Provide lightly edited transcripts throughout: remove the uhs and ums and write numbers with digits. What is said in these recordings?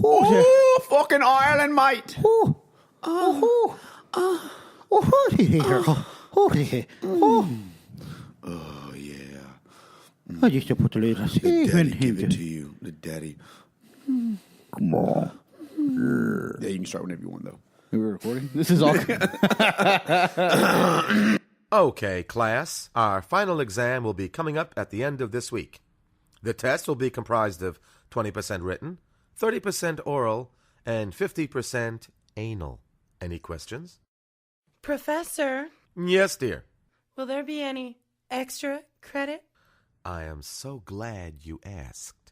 Oh, fucking Ireland, mate. Oh, yeah. I used to put a little The daddy give it to you. The daddy. Come on. Yeah, you can start whenever you want, though. We were recording? This is all. Okay, class. Our final exam will be coming up at the end of this week. The test will be comprised of 20% written, 30% oral, and 50% anal. Any questions? Professor, Yes, dear. will there be any extra credit? I am so glad you asked.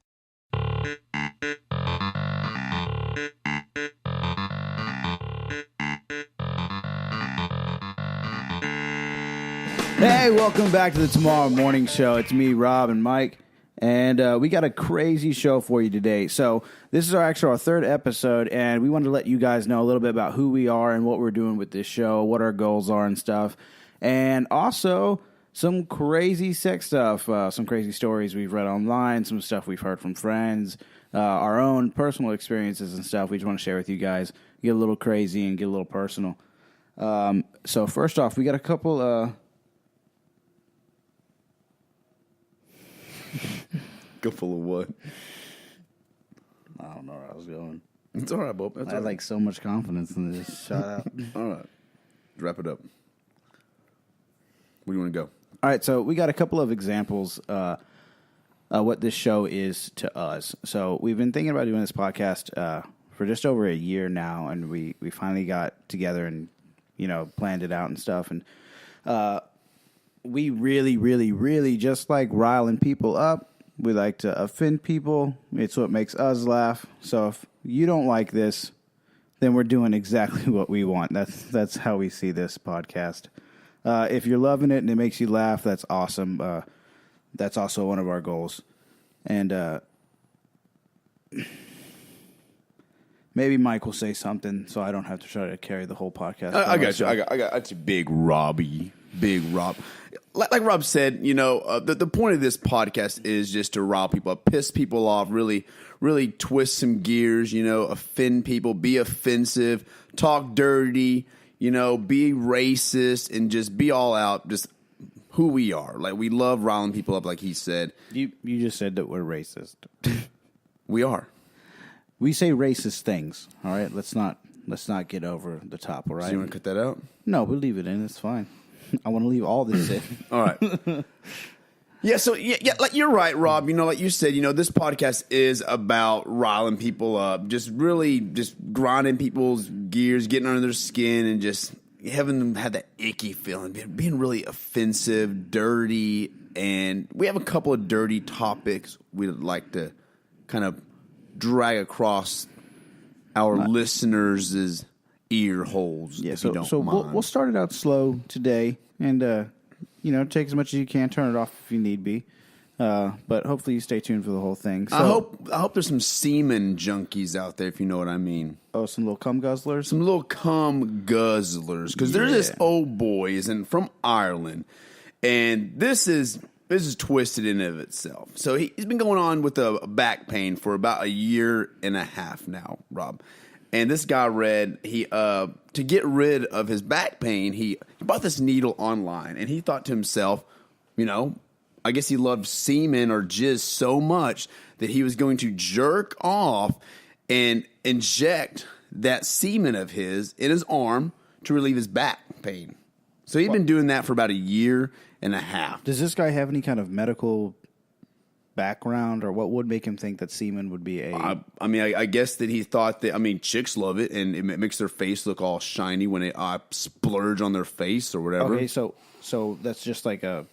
Hey, welcome back to the Tomorrow Morning Show. It's me, Rob, and Mike, and we got a crazy show for you today. So this is our third episode, and we wanted to let you guys know a little bit about who we are and what we're doing with this show, what our goals are and stuff, and also some crazy sex stuff, some crazy stories we've read online, some stuff we've heard from friends, our own personal experiences and stuff we just want to share with you guys, get a little crazy and get a little personal. So first off, we got a couple... Go full of what? I don't know where I was going. It's all right, Bob. That's I all had right. like so much confidence in this. Shut up. All right. Wrap it up. Where do you want to go? All right, so we got a couple of examples what this show is to us. So we've been thinking about doing this podcast for just over a year now, and we finally got together and, planned it out and stuff. And we really, really, really just like riling people up. We like to offend people. It's what makes us laugh. So if you don't like this, then we're doing exactly what we want. That's how we see this podcast. If you're loving it and it makes you laugh, that's awesome. That's also one of our goals. And maybe Mike will say something so I don't have to try to carry the whole podcast. I got you. I got you, Big Robbie. Big Rob. Like Rob said, the point of this podcast is just to rile people up, piss people off, really, really twist some gears, offend people, be offensive, talk dirty, be racist, and just be all out, just who we are. Like, we love riling people up, like he said. You just said that we're racist. We are. We say racist things, all right? Let's not get over the top, all right? So you want to cut that out? No, we'll leave it in. It's fine. I want to leave all this in. All right. Yeah, so like you're right, Rob. Like you said, this podcast is about riling people up, just really just grinding people's gears, getting under their skin, and just having them have that icky feeling, being really offensive, dirty, and we have a couple of dirty topics we'd like to kind of drag across our listeners' ear holes. Yeah, if you don't so mind. we'll start it out slow today, and take as much as you can. Turn it off if you need be, but hopefully you stay tuned for the whole thing. So, I hope there's some semen junkies out there, if you know what I mean. Oh, some little cum guzzlers. Some little cum guzzlers, because there's this old boy from Ireland, and this is twisted in and of itself. So he's been going on with a back pain for about a year and a half now, Rob. And this guy to get rid of his back pain, he bought this needle online, and he thought to himself, I guess he loved semen or jizz so much that he was going to jerk off and inject that semen of his in his arm to relieve his back pain. So he'd been doing that for about a year and a half. Does this guy have any kind of medical background, or what would make him think that semen would be a... I guess that he thought that, chicks love it, and it makes their face look all shiny when it splurge on their face or whatever. Okay, so that's just like a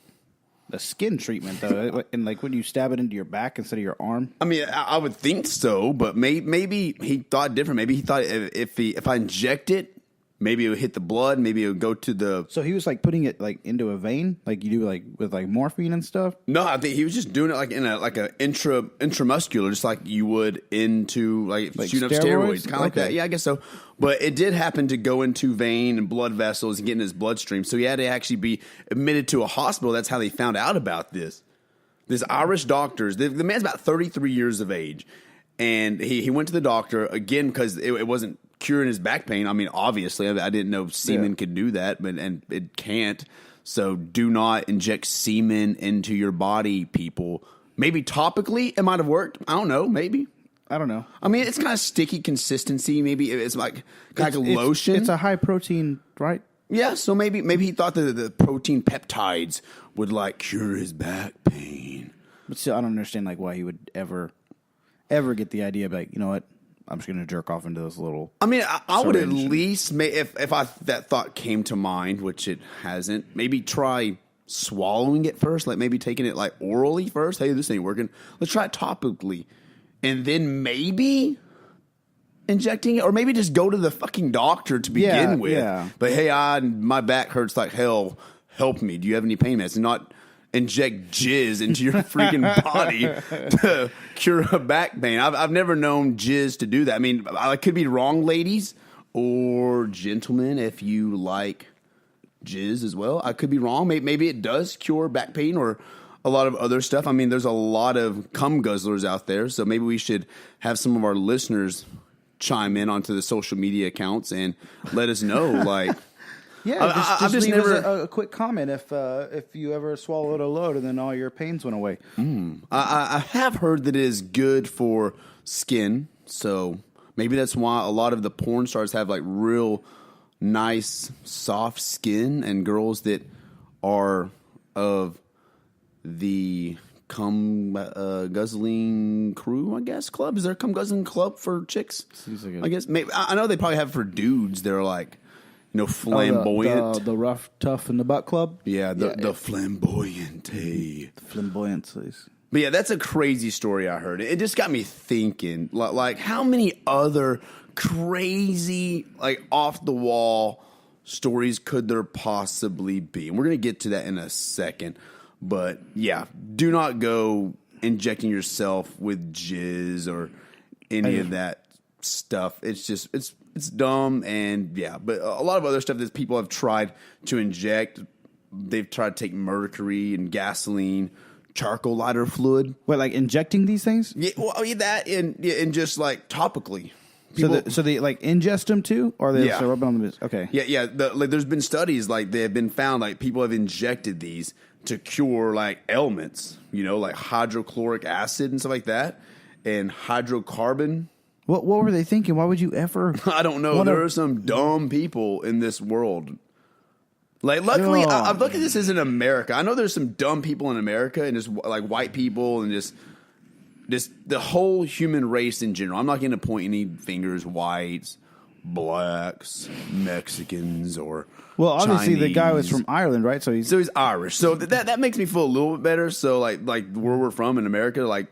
skin treatment, though, and like when you stab it into your back instead of your arm? I would think so, but maybe he thought different. Maybe he thought if I inject it, maybe it would hit the blood, maybe it would go to the... So he was like putting it like into a vein, like you do like with like morphine and stuff? No, I think he was just doing it like in a intramuscular, just like you would into like shooting up steroids, kind of like that. Yeah, I guess so. But it did happen to go into vein and blood vessels and get in his bloodstream. So he had to actually be admitted to a hospital. That's how they found out about this. This Irish doctors, the man's about 33 years of age. and he went to the doctor again because it wasn't curing his back pain. I mean, obviously, I didn't know semen could do that, and it can't. So do not inject semen into your body, people. Maybe topically it might have worked. I don't know. Maybe. I don't know. I mean, it's kind of sticky consistency. Maybe it's like a lotion. It's a high protein, right? Yeah, so maybe he thought that the protein peptides would like cure his back pain. But still, I don't understand like why he would ever get the idea of like, you know what, I'm just going to jerk off into this little. I mean, I would at least if that thought came to mind, which it hasn't. Maybe try swallowing it first, like maybe taking it like orally first. Hey, this ain't working. Let's try it topically, and then maybe injecting it, or maybe just go to the fucking doctor to begin with. Yeah. But hey, my back hurts like hell. Help me. Do you have any pain meds? And not inject jizz into your freaking body to cure a back pain. I've never known jizz to do that. I mean, I could be wrong, ladies or gentlemen, if you like jizz as well. I could be wrong. Maybe it does cure back pain or a lot of other stuff. I mean, there's a lot of cum guzzlers out there, so maybe we should have some of our listeners chime in onto the social media accounts and let us know. Like, yeah, just leave us a quick comment if you ever swallowed a load and then all your pains went away. I have heard that it is good for skin, so maybe that's why a lot of the porn stars have like real nice soft skin, and girls that are of the cum guzzling crew, I guess, club. Is there a cum guzzling club for chicks? I guess maybe. I know they probably have it for dudes. They're like, you know, flamboyant. The rough, tough, and the butt club. Yeah, the flamboyant. Hey. The flamboyancies. But yeah, that's a crazy story I heard. It just got me thinking, like how many other crazy, like off the wall stories could there possibly be? And we're going to get to that in a second. But yeah, do not go injecting yourself with jizz or any of that stuff. It's just, it's dumb. And yeah, but a lot of other stuff that people have tried to inject, they've tried to take mercury and gasoline, charcoal lighter fluid. What, like injecting these things? Yeah, well, that and just like topically. People, so they like ingest them too, or they just rub it on the. Okay. Yeah. Like there's been studies like they have been found like people have injected these to cure like ailments, you know, like hydrochloric acid and stuff like that, and hydrocarbon. What were they thinking? Why would you ever? I don't know. There are some dumb people in this world. Like, luckily, I'm lucky this isn't America. I know there's some dumb people in America, and just like white people, and just the whole human race in general. I'm not going to point any fingers, whites, blacks, Mexicans, or obviously Chinese. The guy was from Ireland, right? So he's Irish. So that makes me feel a little bit better. So like where we're from in America, like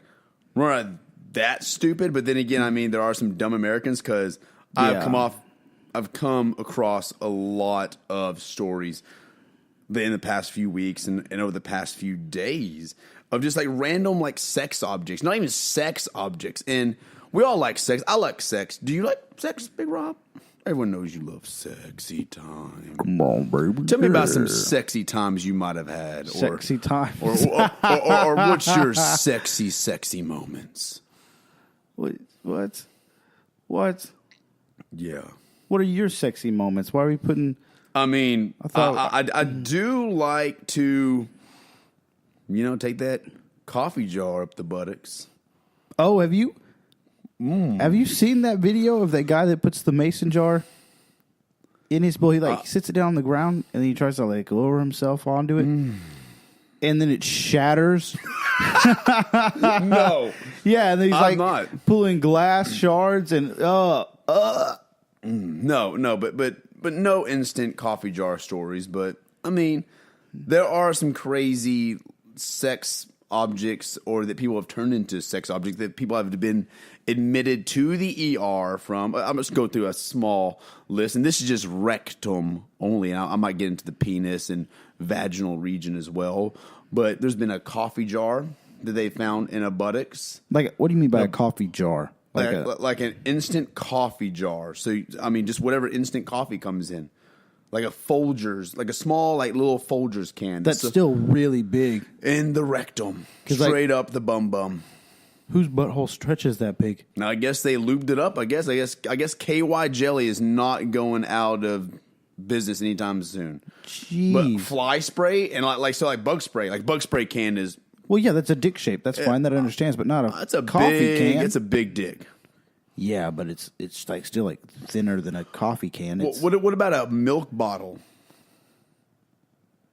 we're not that stupid. But then again, I mean, there are some dumb Americans because I've come across a lot of stories in the past few weeks and over the past few days of just like random like sex objects, not even sex objects. And we all like sex. I like sex. Do you like sex, Big Rob? Everyone knows you love sexy time. Come on, baby. Tell me about some sexy times you might have had. Sexy times. Or what's your sexy moments? What? Yeah. What are your sexy moments? Why are we putting... I mean, I do like to, you know, take that coffee jar up the buttocks. Oh, have you? Have you seen that video of that guy that puts the mason jar in his bowl? He sits it down on the ground and then he tries to like lower himself onto it, and then it shatters. No, yeah, and then he's I'm like not. pulling glass shards and no, but no instant coffee jar stories. But I mean, there are some crazy sex objects, or that people have turned into sex objects that people have been admitted to the ER from. I'm just go through a small list, and this is just rectum only. I might get into the penis and vaginal region as well. But there's been a coffee jar that they found in a buttocks. Like, what do you mean by a coffee jar? Like an instant coffee jar. So, I mean, just whatever instant coffee comes in. Like a Folgers, like a small, like little Folgers can. That's still really big. In the rectum. Straight up the bum. Whose butthole stretches that big? Now, I guess they lubed it up. I guess KY jelly is not going out of business anytime soon. Jeez. But fly spray and like bug spray, like bug spray can is. Well, yeah, that's a dick shape. That's fine. That understands, but not a That's a coffee can. It's a big dick. Yeah, but it's like still like thinner than a coffee can. What about a milk bottle?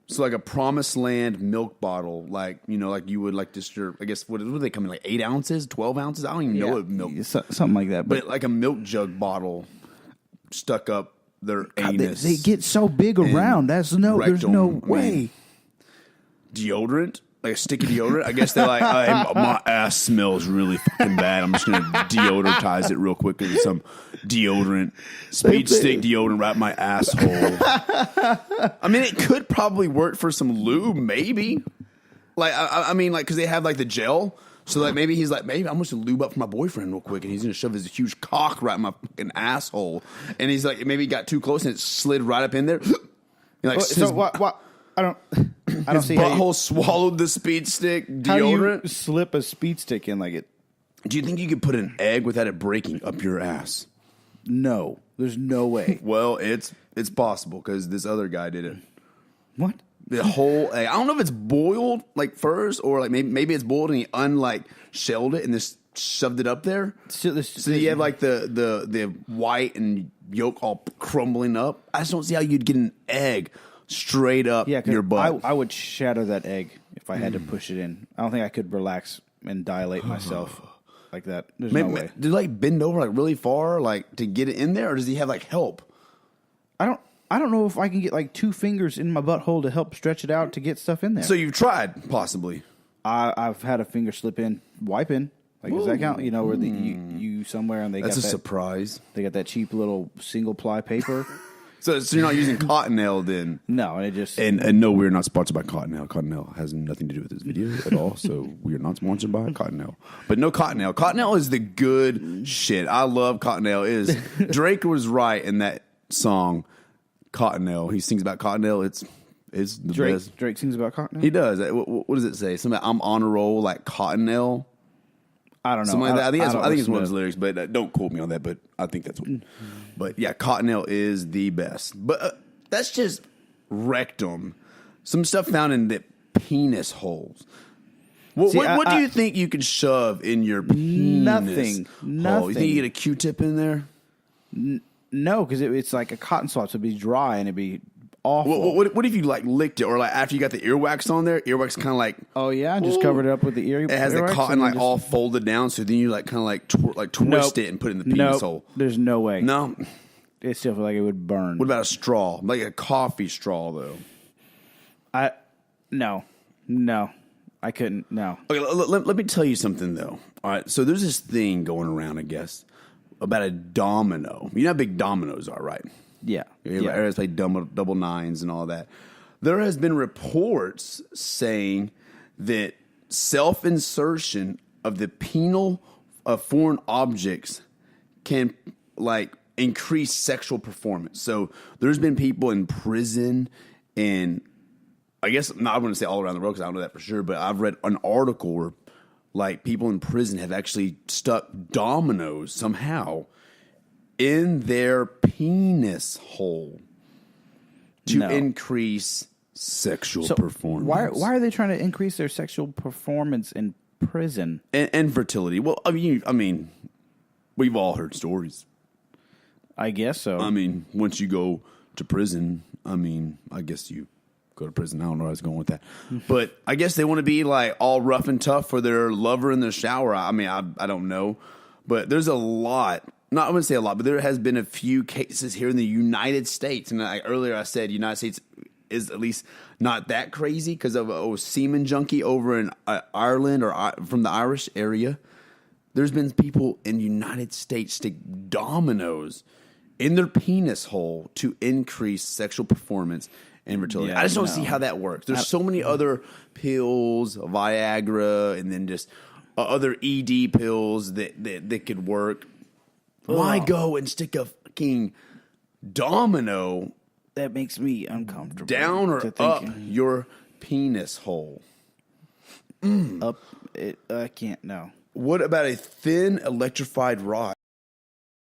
So like a Promised Land milk bottle, like like you would like just your. I guess what do they come in, like 8 ounces, 12 ounces? I don't even know what milk. Something like that. But like a milk jug bottle stuck up their anus. They get so big around. There's no way. Deodorant, like a sticky deodorant. I guess they're like, hey, my ass smells really fucking bad. I'm just gonna deodoratize it real quick with some deodorant, speed stick deodorant right in my asshole. I mean, it could probably work for some lube, maybe. Like, I mean, like, because they have like the gel. So like maybe he's like, maybe I'm just gonna lube up for my boyfriend real quick, and he's gonna shove his huge cock right in my fucking asshole. And he's like, maybe he got too close and it slid right up in there. Like, So what? I don't his see butthole swallowed the speed stick deodorant. how do you slip a speed stick in like it. Do you think you could put an egg without it breaking up your ass? No, there's no way. Well, it's possible because this other guy did it. What? The whole egg. I don't know if it's boiled like first or like maybe it's boiled and he shelled it and just shoved it up there. So you have like the white and yolk all crumbling up. I just don't see how you'd get an egg straight up your butt. I would shatter that egg if I had to push it in. I don't think I could relax and dilate myself like that. There's no way. Do you like bend over like really far like to get it in there, or does he have like help? I don't know if I can get like 2 fingers in my butthole to help stretch it out to get stuff in there. So you've tried, possibly. I've had a finger slip in, wipe in. Like, does that count? You know, where you somewhere and That's a surprise. They got that cheap little single ply paper. So you're not using Cottonelle then? No, it just and no, we're not sponsored by Cottonelle. Cottonelle has nothing to do with this video at all. So we are not sponsored by Cottonelle. But no Cottonelle. Cottonelle is the good shit. I love Cottonelle. Drake was right in that song, Cottonelle. He sings about Cottonelle. It's the best. Drake sings about Cottonelle? He does. What does it say? Something I'm on a roll like Cottonelle. I don't know. Something like that. I think it's one of his lyrics, but don't quote me on that. But I think that's what. But yeah, Cottonelle is the best. But that's just rectum. Some stuff found in the penis holes. What do you think you can shove in your penis? Nothing. You think you get a Q-tip in there? No, because it's like a cotton swab, so it'd be dry and it'd be awful. What if you like licked it, or like after you got the earwax on there, earwax kind of like I just covered it up with the It has the cotton like all folded down, so then you like kind of like twist it and put it in the penis hole. There's no way. No, it still feels like it would burn. What about a straw, like a coffee straw though? No, I couldn't. No. Okay, let me tell you something though. All right, so there's this thing going around, I guess, about a domino. You know how big dominoes are, right? Yeah. Everybody's played double nines and all that. There has been reports saying that self-insertion of the penile of foreign objects can like increase sexual performance. So there's been people in prison, and I guess I wouldn't say all around the world because I don't know that for sure, but I've read an article where like people in prison have actually stuck dominoes somehow in their penis hole to increase sexual performance. Why are they trying to increase their sexual performance in prison? And fertility. Well, I mean, we've all heard stories. I guess so. I mean, once you go to prison, I guess you go to prison. I don't know where I was going with that. But I guess they want to be like all rough and tough for their lover in the shower. I mean, I don't know. But there's a lot. I wouldn't say a lot, but there has been a few cases here in the United States. And earlier I said United States is at least not that crazy because of a semen junkie over in Ireland or from the Irish area. There's been people in the United States stick dominoes in their penis hole to increase sexual perfortance and fertility. I just don't see how that works. There's so many other pills, Viagra, and then just other ED pills that could work. Why go and stick a fucking domino? That makes me uncomfortable. Down or up your penis hole? Up it. I can't. No. What about a thin electrified rod?